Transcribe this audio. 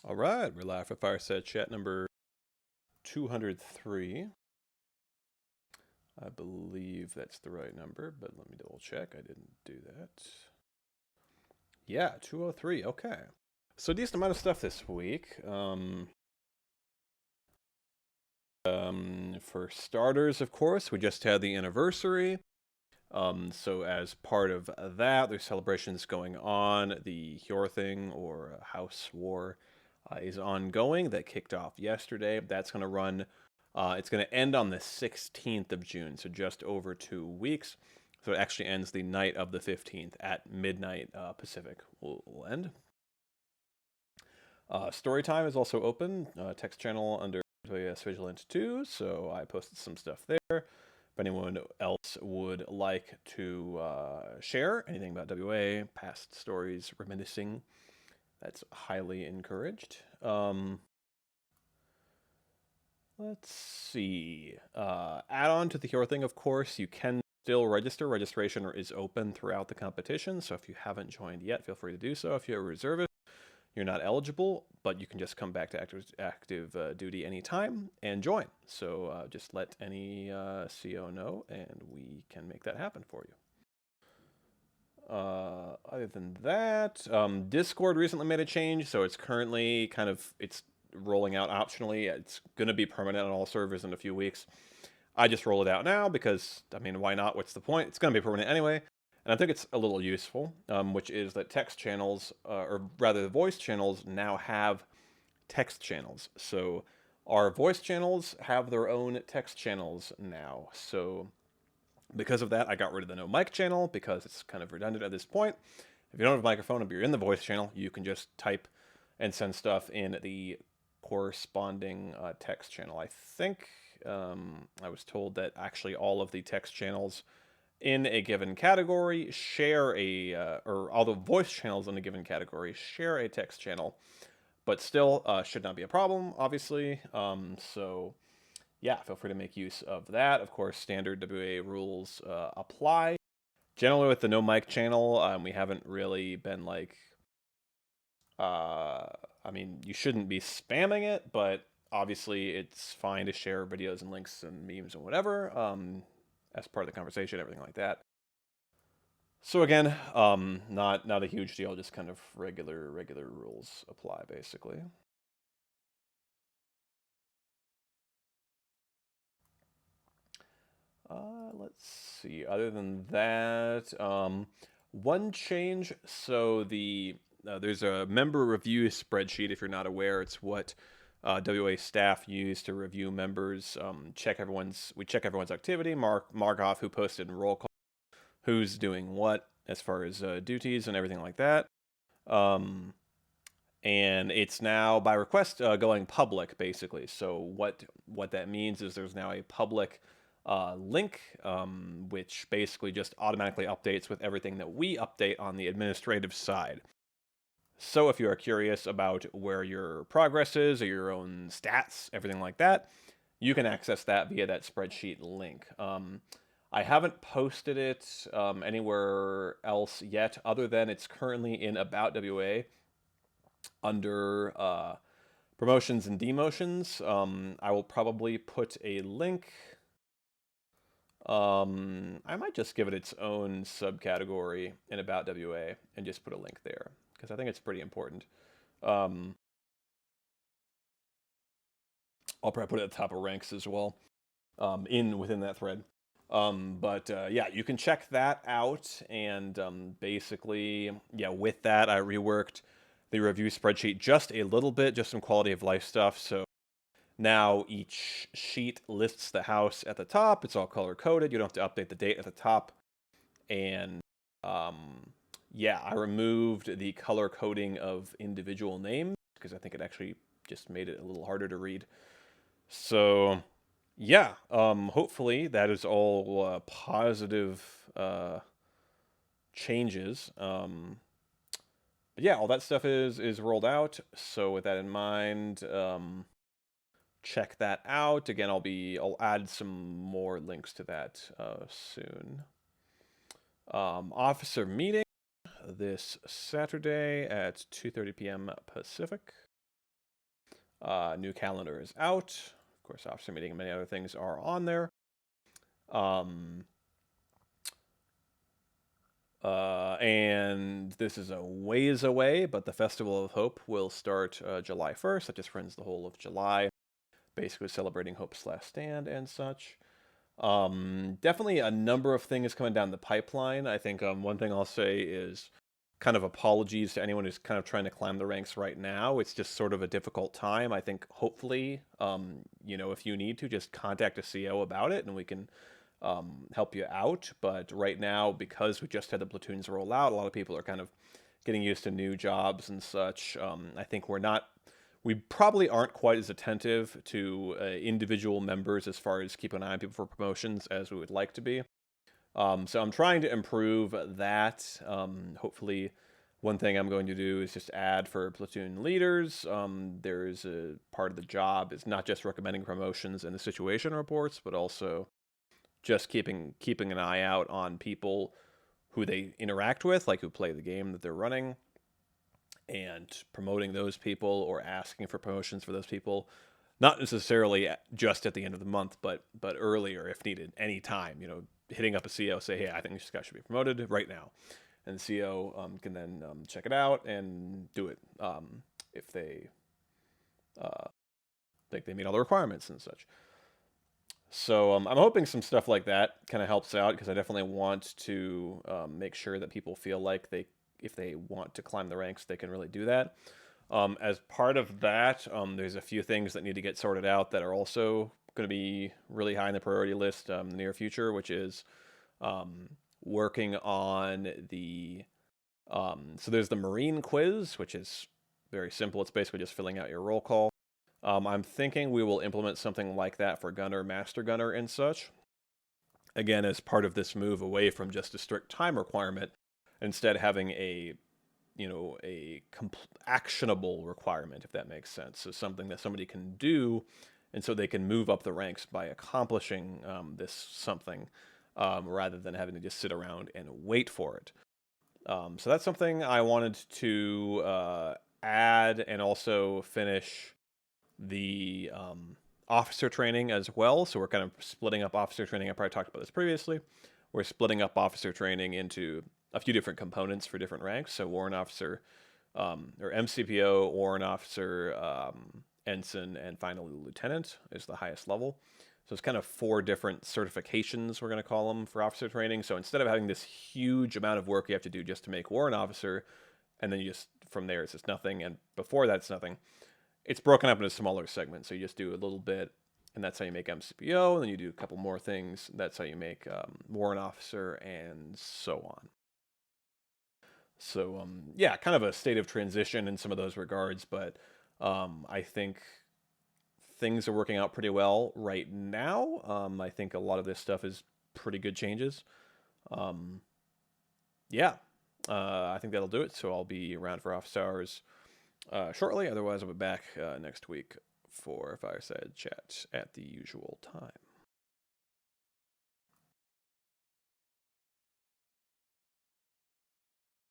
All right, we're live for Fireside Chat number 203. I believe that's the right number, but let me double check. I didn't do that. Yeah, 203. Okay. So decent amount of stuff this week. For starters, of course, we just had the anniversary. So as part of that, there's celebrations going on. The Hjorthing or House War is ongoing. That kicked off yesterday. That's going to run. It's going to end on the 16th of June, so just over 2 weeks. So it actually ends the night of the 15th at midnight Pacific. Will end. Story time is also open. Text channel under Vigilant 2. So I posted some stuff there. If anyone else would like to share anything about WA, past stories, reminiscing, that's highly encouraged. Let's see. Add on to the Hero thing, of course, you can still register. Registration is open throughout the competition, so if you haven't joined yet, feel free to do so. If you're a reservist, you're not eligible, but you can just come back to active duty anytime and join. So just let any CO know, and we can make that happen for you. Other than that, Discord recently made a change, so it's currently it's rolling out optionally. It's going to be permanent on all servers in a few weeks. I just roll it out now because, I mean, why not? What's the point? It's going to be permanent anyway. And I think it's a little useful, which is that text channels, or rather the voice channels, now have text channels. So our voice channels have their own text channels now. So because of that, I got rid of the no mic channel because it's kind of redundant at this point. If you don't have a microphone, if you're in the voice channel, you can just type and send stuff in the corresponding text channel. I think I was told that actually all of the text channels in a given category share or all the voice channels in a given category share a text channel, but still should not be a problem, obviously. So yeah, feel free to make use of that. Of course, standard WA rules apply. Generally, with the no mic channel, we haven't really been like, I mean, you shouldn't be spamming it, but obviously it's fine to share videos and links and memes and whatever as part of the conversation, everything like that. So again, not a huge deal, just kind of regular rules apply basically. Let's see. Other than that, one change. So there's a member review spreadsheet. If you're not aware, it's what WA staff use to review members. We check everyone's activity. Mark off who posted in roll call, who's doing what as far as duties and everything like that. And it's now by request going public, basically. So what that means is there's now a public link, which basically just automatically updates with everything that we update on the administrative side. So if you are curious about where your progress is or your own stats, everything like that, you can access that via that spreadsheet link. I haven't posted it anywhere else yet, other than it's currently in About WA under promotions and demotions. I will probably put a link. I might just give it its own subcategory in About WA and just put a link there because I think it's pretty important. I'll probably put it at the top of ranks as well within that thread. But yeah, you can check that out. And basically, yeah, with that, I reworked the review spreadsheet just a little bit, just some quality of life stuff. So now each sheet lists the house at the top. It's all color coded. You don't have to update the date at the top. And yeah, I removed the color coding of individual names because I think it actually just made it a little harder to read. So yeah, hopefully that is all positive changes. But yeah, all that stuff is rolled out. So with that in mind, check that out. Again, I'll add some more links to that soon. Officer meeting this Saturday at 2:30 p.m. Pacific. New calendar is out. Of course, officer meeting and many other things are on there. And this is a ways away, but the Festival of Hope will start July 1st. That just runs the whole of July, basically celebrating Hope's last stand and such. Definitely a number of things coming down the pipeline. I think one thing I'll say is kind of apologies to anyone who's kind of trying to climb the ranks right now. It's just sort of a difficult time. I think hopefully, if you need to, just contact a CO about it and we can help you out. But right now, because we just had the platoons roll out, a lot of people are kind of getting used to new jobs and such. I think we probably aren't quite as attentive to individual members as far as keeping an eye on people for promotions as we would like to be. So I'm trying to improve that. Hopefully, one thing I'm going to do is just add for platoon leaders. There's a part of the job is not just recommending promotions and the situation reports, but also just keeping an eye out on people who they interact with, like who play the game that they're running, and promoting those people or asking for promotions for those people. Not necessarily just at the end of the month, but earlier if needed, anytime. Hitting up a CO, say, hey, I think this guy should be promoted right now. And the CO can then check it out and do it if they think they meet all the requirements and such. So I'm hoping some stuff like that kind of helps out, because I definitely want to make sure that people feel like if they want to climb the ranks, they can really do that. As part of that, there's a few things that need to get sorted out that are also going to be really high on the priority list in the near future, which is working on so there's the Marine quiz, which is very simple. It's basically just filling out your roll call. I'm thinking we will implement something like that for Gunner, Master Gunner, and such. Again, as part of this move away from just a strict time requirement, instead having a actionable requirement, if that makes sense. So something that somebody can do, and so they can move up the ranks by accomplishing this something, rather than having to just sit around and wait for it. So that's something I wanted to add, and also finish the officer training as well. So we're kind of splitting up officer training. I probably talked about this previously. We're splitting up officer training into a few different components for different ranks. So warrant officer, or MCPO, warrant officer, ensign, and finally lieutenant is the highest level. So it's kind of 4 different certifications, we're going to call them, for officer training. So instead of having this huge amount of work you have to do just to make warrant officer, and then you just, from there, it's just nothing, and before that, it's nothing, it's broken up into smaller segments. So you just do a little bit, and that's how you make MCPO, and then you do a couple more things. That's how you make warrant officer, and so on. So, yeah, kind of a state of transition in some of those regards, but I think things are working out pretty well right now. I think a lot of this stuff is pretty good changes. Yeah, I think that'll do it. So I'll be around for office hours shortly. Otherwise, I'll be back next week for Fireside Chat at the usual time.